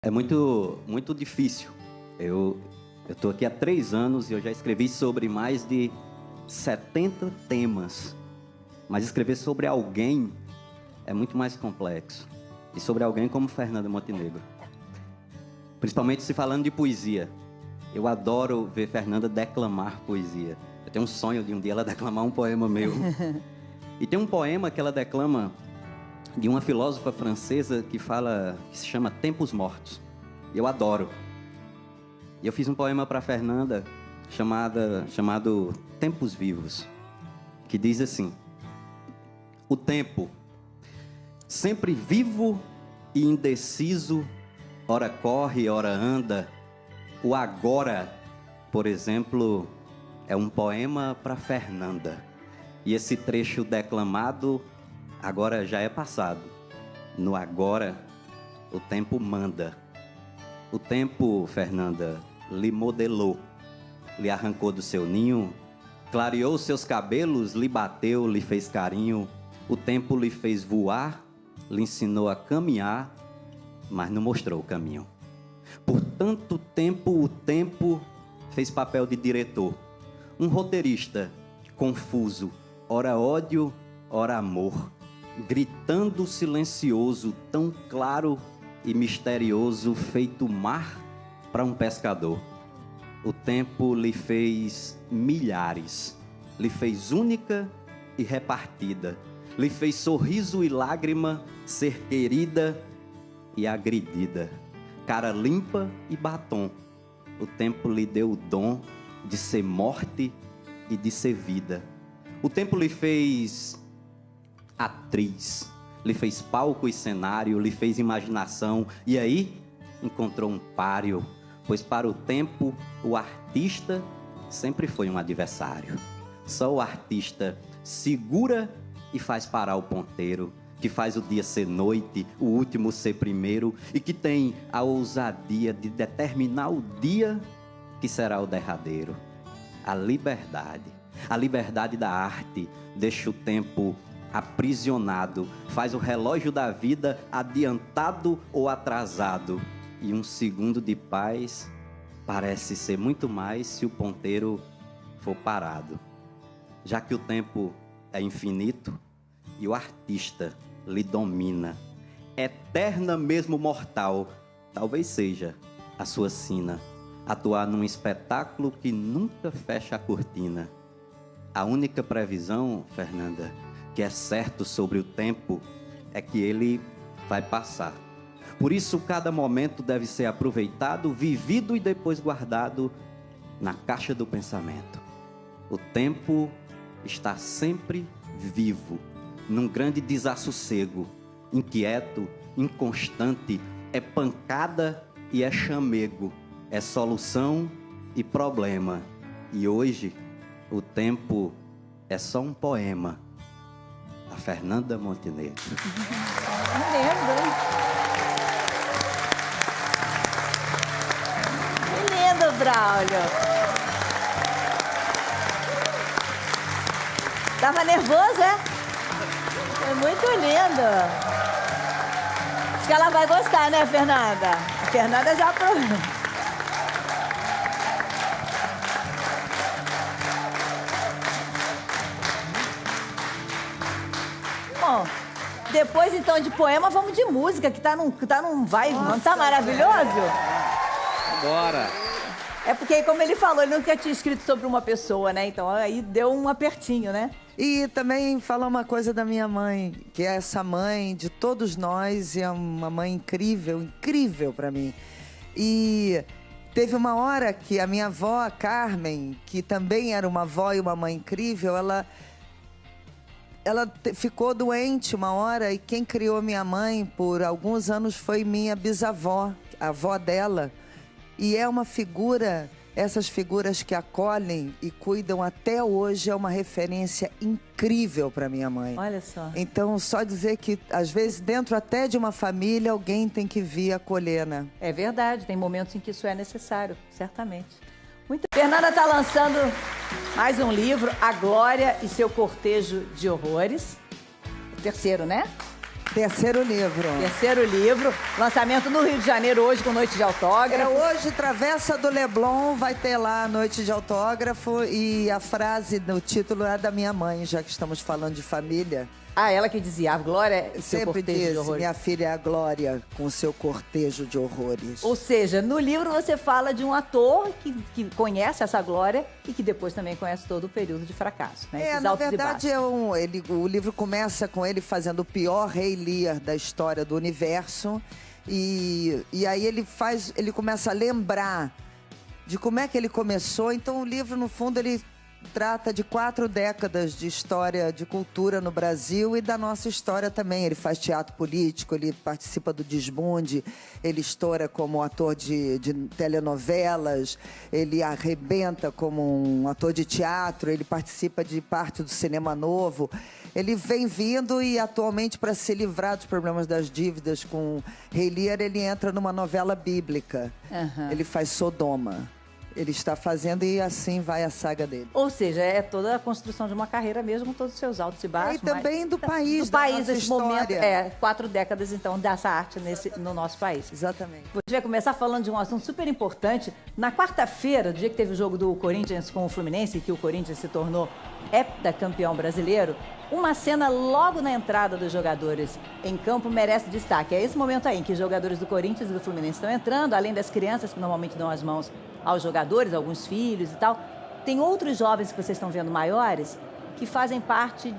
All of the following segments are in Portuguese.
É muito difícil. Eu estou aqui há 3 anos e eu já escrevi sobre mais de 70 temas. Mas escrever sobre alguém é muito mais complexo. E sobre alguém como Fernanda Montenegro. Principalmente se falando de poesia. Eu adoro ver Fernanda declamar poesia. Eu tenho um sonho de um dia ela declamar um poema meu. E tem um poema que ela declama de uma filósofa francesa que se chama Tempos Mortos. E eu adoro. E eu fiz um poema para Fernanda chamado Tempos Vivos, que diz assim: o tempo, sempre vivo e indeciso, ora corre, ora anda. O agora, por exemplo, é um poema para Fernanda. E esse trecho declamado agora já é passado. No agora, o tempo manda. O tempo, Fernanda, lhe modelou, lhe arrancou do seu ninho, clareou seus cabelos, lhe bateu, lhe fez carinho. O tempo lhe fez voar, lhe ensinou a caminhar, mas não mostrou o caminho. Por tanto tempo, o tempo fez papel de diretor. Um roteirista confuso, ora ódio, ora amor, gritando silencioso, tão claro e misterioso, feito mar para um pescador. O tempo lhe fez milhares, lhe fez única e repartida, lhe fez sorriso e lágrima, ser querida e agredida, cara limpa e batom. O tempo lhe deu o dom de ser morte e de ser vida. O tempo lhe fez atriz, lhe fez palco e cenário, lhe fez imaginação, e aí encontrou um páreo, pois para o tempo o artista sempre foi um adversário. Só o artista segura e faz parar o ponteiro, que faz o dia ser noite, o último ser primeiro, e que tem a ousadia de determinar o dia que será o derradeiro. A liberdade da arte deixa o tempo aprisionado, faz o relógio da vida adiantado ou atrasado, e um segundo de paz parece ser muito mais se o ponteiro for parado. Já que o tempo é infinito e o artista lhe domina, eterna mesmo mortal, talvez seja a sua sina, atuar num espetáculo que nunca fecha a cortina. A única previsão, Fernanda, que é certo sobre o tempo, é que ele vai passar. Por isso, cada momento deve ser aproveitado, vivido e depois guardado na caixa do pensamento. O tempo está sempre vivo, num grande desassossego, inquieto, inconstante, é pancada e é chamego, é solução e problema. E hoje, o tempo é só um poema. A Fernanda Montenegro. Lindo, hein? Que lindo, Braulio. Tava nervoso, é? Foi muito lindo. Acho que ela vai gostar, né, Fernanda? A Fernanda já aprovou. Bom, depois então de poema, vamos de música, que tá num vai, não tá maravilhoso? Bora! É porque, como ele falou, ele nunca tinha escrito sobre uma pessoa, né? Então aí deu um apertinho, né? E também falar uma coisa da minha mãe, que é essa mãe de todos nós, e é uma mãe incrível, incrível para mim. E teve uma hora que a minha avó, a Carmen, que também era uma avó e uma mãe incrível, ela ficou doente uma hora, e quem criou minha mãe por alguns anos foi minha bisavó, a avó dela. E é uma figura, essas figuras que acolhem e cuidam até hoje, é uma referência incrível para minha mãe. Olha só. Então, só dizer que, às vezes, dentro até de uma família, alguém tem que vir acolher, né? É verdade, tem momentos em que isso é necessário, certamente. Muito. Fernanda está lançando mais um livro, A Glória e seu Cortejo de Horrores. O terceiro, né? Terceiro livro. Terceiro livro. Lançamento no Rio de Janeiro hoje com Noite de Autógrafo. Hoje, Travessa do Leblon, vai ter lá a Noite de Autógrafo. E a frase no título é da minha mãe, já que estamos falando de família. Ah, ela que dizia, a Glória é seu Sempre cortejo de disse, horrores. minha filha é a Glória, com seu cortejo de horrores. Ou seja, no livro você fala de um ator que conhece essa Glória e que depois também conhece todo o período de fracasso, né? Esses Na altos e verdade, baixos. o livro começa com ele fazendo o pior rei Lear da história do universo. E aí ele começa a lembrar de como é que ele começou. Então o livro, no fundo, ele trata de 4 décadas de história, de cultura no Brasil e da nossa história também. Ele faz teatro político, ele participa do Desbunde, ele estoura como ator de telenovelas, ele arrebenta como um ator de teatro, ele participa de parte do Cinema Novo. Ele vem vindo e, atualmente, para se livrar dos problemas das dívidas com Rei Lear, ele entra numa novela bíblica. Uhum. Ele faz Sodoma. Ele está fazendo e assim vai a saga dele. Ou seja, é toda a construção de uma carreira mesmo, com todos os seus altos e baixos. E também do país, do país, da nesse nossa momento. história. 4 décadas, então, dessa arte no nosso país. Exatamente. A gente vai começar falando de um assunto super importante. Na quarta-feira, do dia que teve o jogo do Corinthians com o Fluminense, que o Corinthians se tornou heptacampeão brasileiro, uma cena logo na entrada dos jogadores em campo merece destaque. É esse momento aí em que os jogadores do Corinthians e do Fluminense estão entrando, além das crianças que normalmente dão as mãos aos jogadores, alguns filhos e tal. Tem outros jovens que vocês estão vendo maiores que fazem parte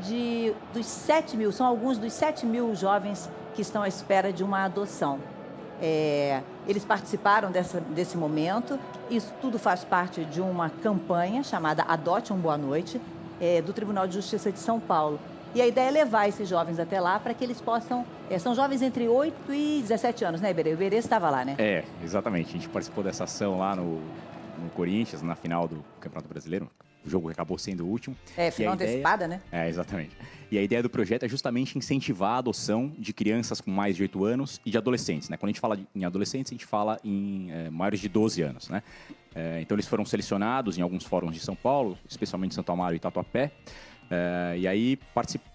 dos 7 mil, são alguns dos 7 mil jovens que estão à espera de uma adoção. Eles participaram desse momento. Isso tudo faz parte de uma campanha chamada Adote um Boa Noite, do Tribunal de Justiça de São Paulo. E a ideia é levar esses jovens até lá para que eles possam... são jovens entre 8 e 17 anos, né, Iberê? O Iberê estava lá, né? Exatamente. A gente participou dessa ação lá no Corinthians, na final do Campeonato Brasileiro. O jogo acabou sendo o último. Final antecipada, né? Exatamente. E a ideia do projeto é justamente incentivar a adoção de crianças com mais de 8 anos e de adolescentes, né? Quando a gente fala em adolescentes, a gente fala em maiores de 12 anos, né? Então eles foram selecionados em alguns fóruns de São Paulo, especialmente Santo Amaro e Tatuapé. E aí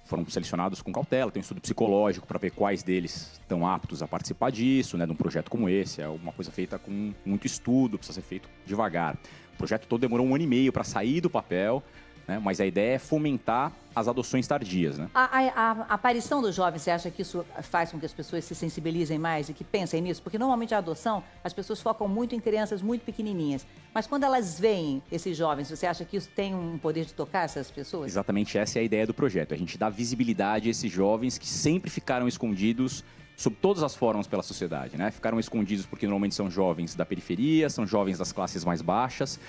foram selecionados com cautela, tem um estudo psicológico para ver quais deles estão aptos a participar disso, né, de um projeto como esse. É uma coisa feita com muito estudo, precisa ser feito devagar. O projeto todo demorou 1 ano e meio para sair do papel, né, mas a ideia é fomentar as adoções tardias. Né? A aparição dos jovens, você acha que isso faz com que as pessoas se sensibilizem mais e que pensem nisso? Porque normalmente a adoção, as pessoas focam muito em crianças muito pequenininhas. Mas quando elas veem esses jovens, você acha que isso tem um poder de tocar essas pessoas? Exatamente, essa é a ideia do projeto. A gente dá visibilidade a esses jovens que sempre ficaram escondidos sob todas as formas pela sociedade, né? Ficaram escondidos porque normalmente são jovens da periferia, são jovens das classes mais baixas,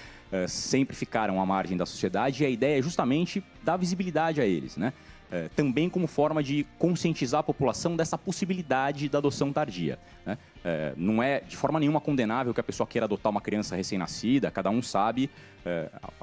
sempre ficaram à margem da sociedade, e a ideia é justamente dar visibilidade a eles, né? Também como forma de conscientizar a população dessa possibilidade da adoção tardia, né? Não é de forma nenhuma condenável que a pessoa queira adotar uma criança recém-nascida, cada um sabe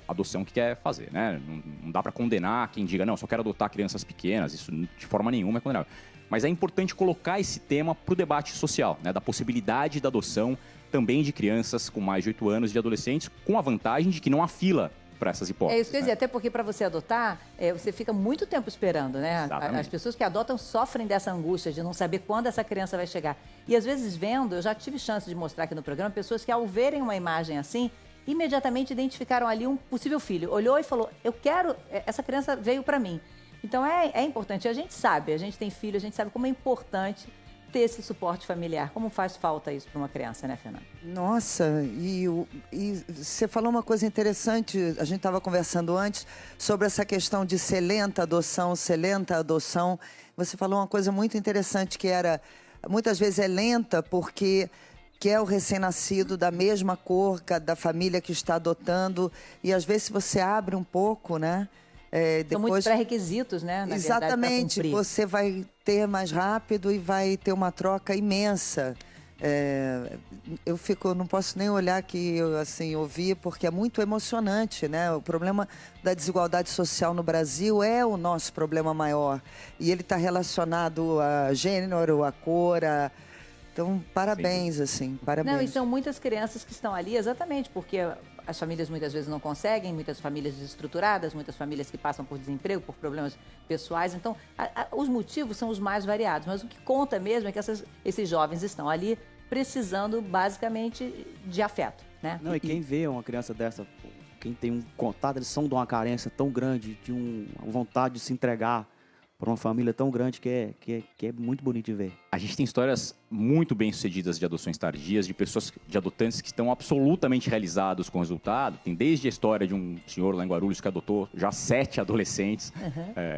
a adoção que quer fazer, né? Não dá para condenar quem diga, não, só quero adotar crianças pequenas, isso de forma nenhuma é condenável. Mas é importante colocar esse tema para o debate social, né? Da possibilidade da adoção também de crianças com mais de 8 anos e de adolescentes, com a vantagem de que não há fila para essas hipóteses. É isso que eu ia dizer, até porque para você adotar, você fica muito tempo esperando, né? Exatamente. As pessoas que adotam sofrem dessa angústia de não saber quando essa criança vai chegar. E às vezes vendo, eu já tive chance de mostrar aqui no programa, pessoas que ao verem uma imagem assim, imediatamente identificaram ali um possível filho. Olhou e falou, eu quero, essa criança veio para mim. Então é importante, a gente sabe, a gente tem filho, a gente sabe como é importante ter esse suporte familiar. Como faz falta isso para uma criança, né, Fernanda? Nossa, e você falou uma coisa interessante, a gente estava conversando antes sobre essa questão de ser lenta a adoção. Você falou uma coisa muito interessante que era, muitas vezes é lenta porque quer o recém-nascido da mesma cor da família que está adotando, e às vezes se você abre um pouco, né? São muitos pré-requisitos, né? Na exatamente, verdade, você vai ter mais rápido e vai ter uma troca imensa. Eu não posso nem olhar que assim, ouvir, porque é muito emocionante, né? O problema da desigualdade social no Brasil é o nosso problema maior. E ele está relacionado a gênero, a cor, Então, parabéns, assim, parabéns. Não, e são muitas crianças que estão ali exatamente porque as famílias muitas vezes não conseguem, muitas famílias desestruturadas, muitas famílias que passam por desemprego, por problemas pessoais. Então, os motivos são os mais variados, mas o que conta mesmo é que esses jovens estão ali precisando, basicamente, de afeto, né? Não, e quem vê uma criança dessa, quem tem um contato, eles são de uma carência tão grande, de uma vontade de se entregar para uma família tão grande que é muito bonito de ver. A gente tem histórias muito bem-sucedidas de adoções tardias, de pessoas, de adotantes que estão absolutamente realizados com o resultado. Tem desde a história de um senhor lá em Guarulhos que adotou já 7 adolescentes.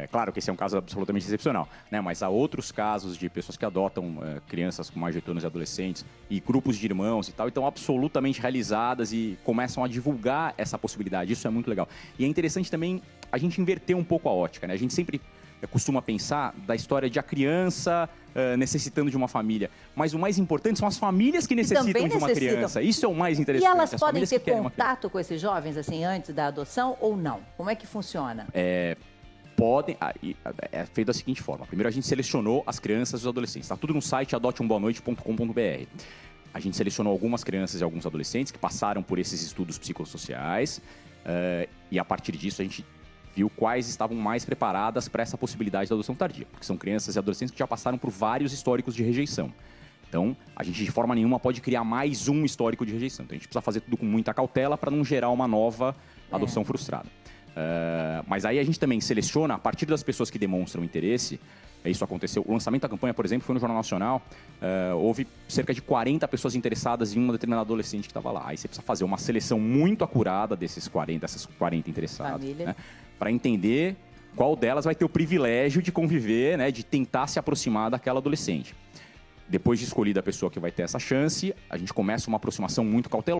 Claro que esse é um caso absolutamente excepcional, né? Mas há outros casos de pessoas que adotam crianças com mais de 8 anos e adolescentes e grupos de irmãos e tal, e estão absolutamente realizadas e começam a divulgar essa possibilidade. Isso é muito legal. E é interessante também a gente inverter um pouco a ótica, né? A gente sempre costuma pensar da história de a criança necessitando de uma família. Mas o mais importante são as famílias que necessitam de uma criança. Isso é o mais interessante. E elas podem ter contato com esses jovens, assim, antes da adoção ou não? Como é que funciona? Podem. É feito da seguinte forma. Primeiro a gente selecionou as crianças e os adolescentes. Está tudo no site adoteumboanoite.com.br. A gente selecionou algumas crianças e alguns adolescentes que passaram por esses estudos psicossociais. E a partir disso a gente viu quais estavam mais preparadas para essa possibilidade da adoção tardia, porque são crianças e adolescentes que já passaram por vários históricos de rejeição. Então, a gente de forma nenhuma pode criar mais um histórico de rejeição. Então, a gente precisa fazer tudo com muita cautela para não gerar uma nova adoção frustrada. Mas aí a gente também seleciona, a partir das pessoas que demonstram interesse. Isso aconteceu. O lançamento da campanha, por exemplo, foi no Jornal Nacional. Houve cerca de 40 pessoas interessadas em uma determinada adolescente que estava lá. Aí você precisa fazer uma seleção muito acurada dessas 40 interessadas, né, para entender qual delas vai ter o privilégio de conviver, né, de tentar se aproximar daquela adolescente. Depois de escolhida a pessoa que vai ter essa chance, a gente começa uma aproximação muito cautelosa.